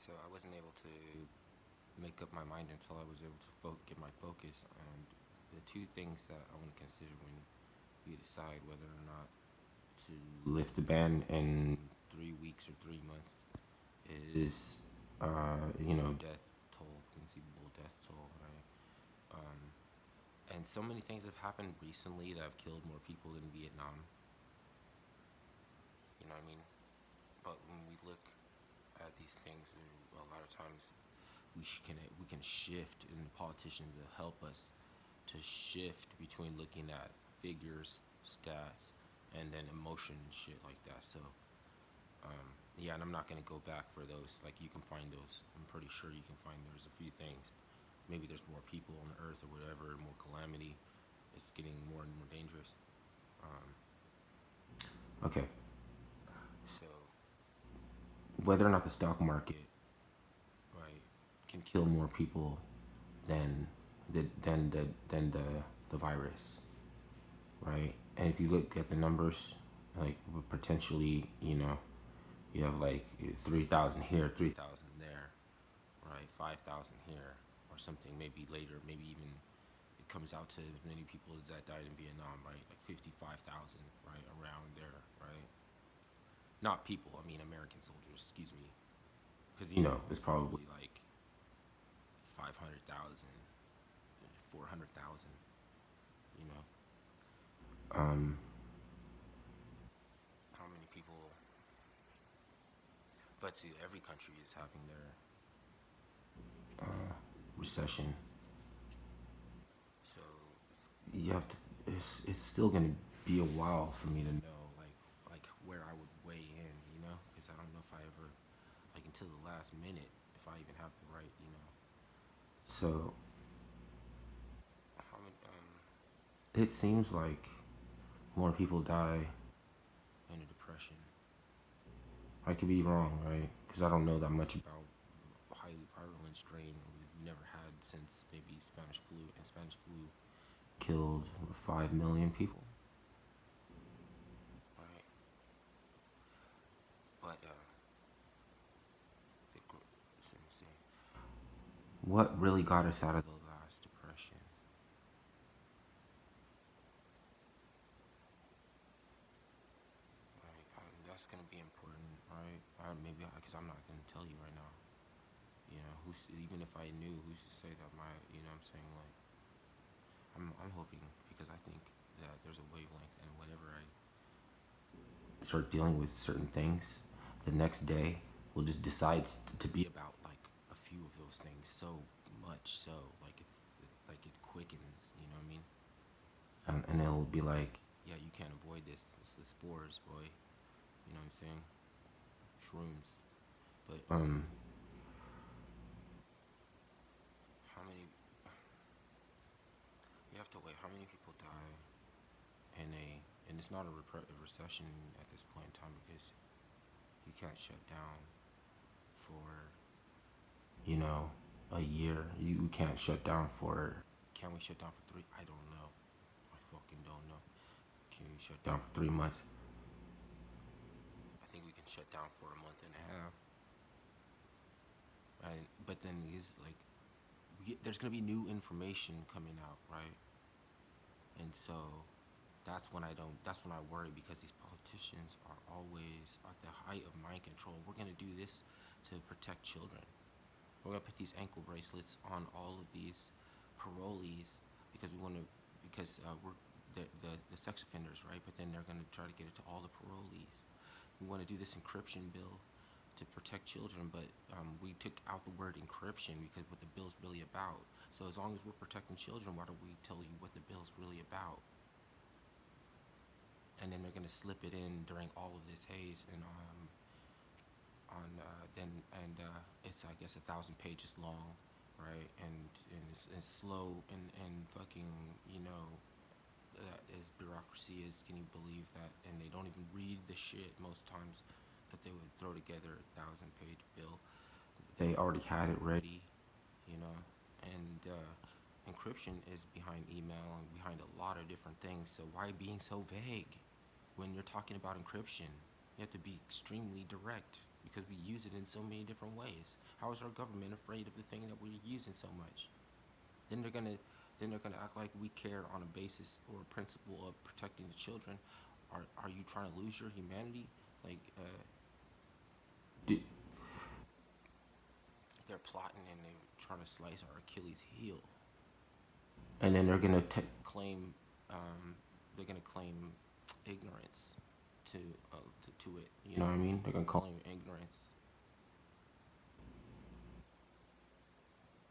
So I wasn't able to make up my mind until I was able to get my focus on the two things that I want to consider when you decide whether or not to lift the ban in 3 weeks or 3 months is, death toll, conceivable death toll, right? Um, and so many things have happened recently that have killed more people than Vietnam. You know what I mean? But when we look at these things, a lot of times we can shift, and the politicians will help us to shift between looking at figures, stats, and then emotion and shit like that. So, yeah, and I'm not gonna go back for those. Like, you can find those. I'm pretty sure you can find there's a few things. Maybe there's more people on Earth or whatever, more calamity. It's getting more and more dangerous. Okay, so whether or not the stock market, right, can kill more people than the virus, right? And if you look at the numbers, like potentially, you have like 3,000 here, 3,000 there, right? 5,000 here, or something. Maybe later, maybe even it comes out to many people that died in Vietnam, right? Like 55,000, right, around there, right? Not people, I mean American soldiers. Excuse me, because it's probably like 500,000, 400,000. You know, how many people? But to every country is having their recession. So you have to. It's still gonna be a while for me to know like where I would weigh in, because I don't know if I ever like until the last minute if I even have the right, So how many, it seems like more people die in a depression. I could be wrong, right? Because I don't know that much about highly virulent strain we've never had since maybe Spanish flu, and Spanish flu killed 5 million people, right? But let me see, what really got us out of the last depression? Right, that's gonna be important, right? Maybe because I'm not gonna tell you right now. Who's even if I knew, who's to say that my, I'm saying, like, I'm hoping, because I think that there's a wavelength, and whenever I start dealing with certain things, the next day will just decide to be about like a few of those things so much so like it quickens. You know what I mean? And it'll be like, yeah, you can't avoid this. It's the spores, boy. You know what I'm saying? Shrooms. But how many? You have to wait. How many people die in a? And it's not a recession at this point in time, because you can't shut down for, you know, a year. You can't shut down for. Can we shut down for three? I don't know. I fucking don't know. Can we shut down for 3 months? I think we can shut down for a month and a half. Right? But then is like, there's gonna be new information coming out, right? And so that's when I don't. That's when I worry, because these politicians are always at the height of mind control. We're gonna do this to protect children. We're gonna put these ankle bracelets on all of these parolees because we want to, because we're the sex offenders, right? But then they're gonna try to get it to all the parolees. We want to do this encryption bill to protect children, but we took out the word encryption because what the bill's really about. So as long as we're protecting children, why don't we tell you what the bill's really about? And then they're gonna slip it in during all of this haze, and on then and it's, I guess, 1,000 pages long, right? And it's slow, and fucking, as bureaucracy is, can you believe that? And they don't even read the shit most times that they would throw together 1,000 page bill. They already had it ready, you know. And encryption is behind email and behind a lot of different things. So why being so vague when you're talking about encryption? You have to be extremely direct. because we use it in so many different ways. How is our government afraid of the thing that we're using so much? Then they're gonna then they're gonna act like we care on a basis or a principle of protecting the children. Are you trying to lose your humanity? Like they're plotting and they're trying to slice our Achilles heel, and then they're gonna claim they're gonna claim ignorance to, to it. You know what I mean? They're gonna claim ignorance.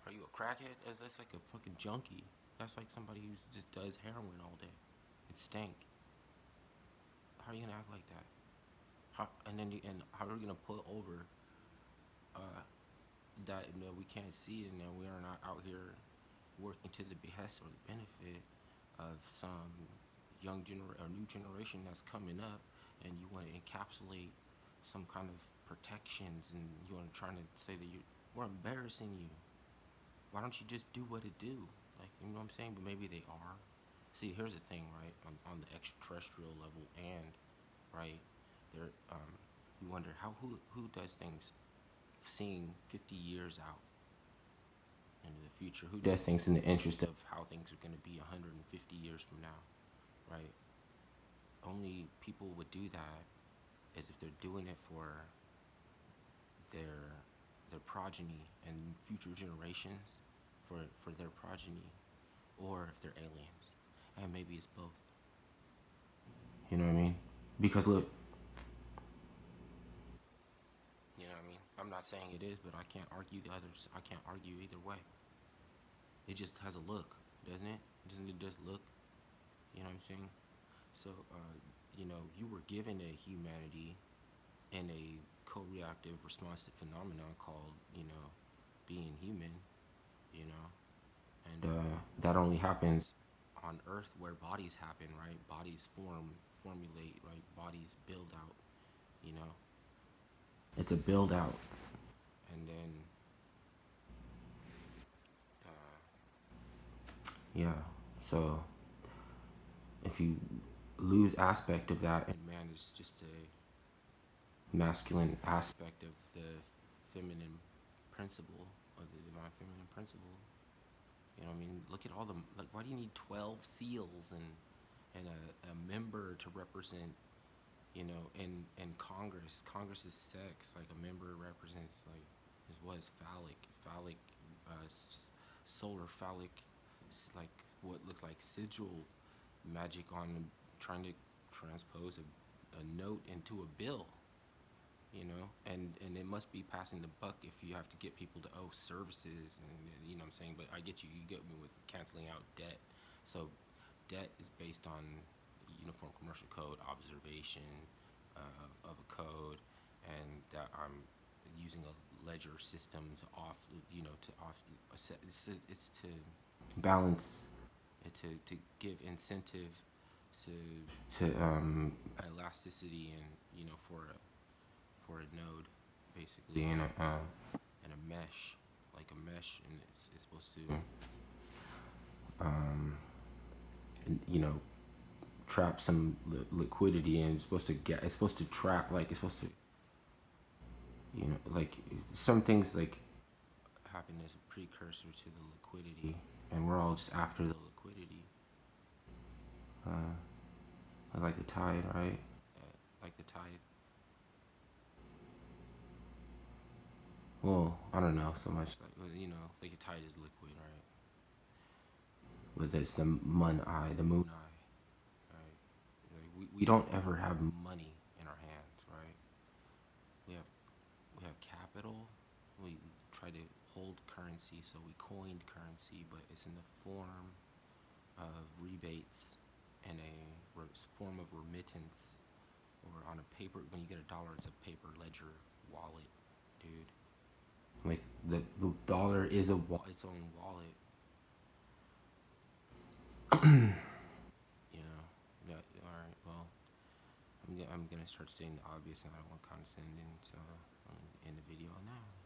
Are you a crackhead? That's like a fucking junkie. That's like somebody who just does heroin all day. It stank. How are you gonna act like that? And how are you gonna pull over uh, that we can't see it and that we are not out here working to the behest or the benefit of some or new generation that's coming up, and you want to encapsulate some kind of protections, and you want to try to say that we're embarrassing you. Why don't you just do what it do? Like, you know what I'm saying? But maybe they are. See, here's the thing, right? On the extraterrestrial level, and right there, you wonder who does things seeing 50 years out into the future. Who does things in the interest of how things are going to be 150 years from now, right? Only people would do that is if they're doing it for their progeny and future generations, for their progeny, or if they're aliens, and maybe it's both. You know what I mean? Because look, you know what I mean. I'm not saying it is, but I can't argue the others. I can't argue either way. It just has a look, doesn't it? Doesn't it just look? You know what I'm saying? So, you were given a humanity and a co-reactive response to phenomenon called, being human, you know, and that only happens on Earth where bodies happen, right? Bodies formulate, right? Bodies build out, you know. It's a build out, and then, yeah. So if you lose aspect of that, and man is just a masculine aspect of the feminine principle, of the divine feminine principle. You know what I mean? Look at all the, like, why do you need 12 seals and a member to represent, in Congress? Congress is sex. Like, a member represents, like, was phallic, solar phallic, like, what looks like sigil magic on trying to transpose a note into a bill, and it must be passing the buck if you have to get people to owe services, and you know what I'm saying. But I get you get me with canceling out debt. So debt is based on Uniform Commercial Code observation of a code, and that I'm using a ledger system to it's to balance, to give incentive to elasticity, and for a node, basically, in a mesh, like a mesh, and it's supposed to um, trap some liquidity, and it's supposed to trap, like, it's supposed to, like, some things, like, happen as a precursor to the liquidity, and we're all just after the liquidity, like the tide, right? Like the tide. Well, I don't know so much, like, like the tide is liquid, right? But it's the moon eye, right? Like, we don't ever have money in our hands, right? We have we have capital. We try to hold currency, so we coined currency, but it's in the form of rebates and a form of remittance, or on a paper. When you get $1, it's a paper ledger wallet, dude. Like, the dollar is its own wallet. You know. Yeah. All right. Well, I'm gonna start stating the obvious, and I don't want condescending, so I'm gonna end the video on that.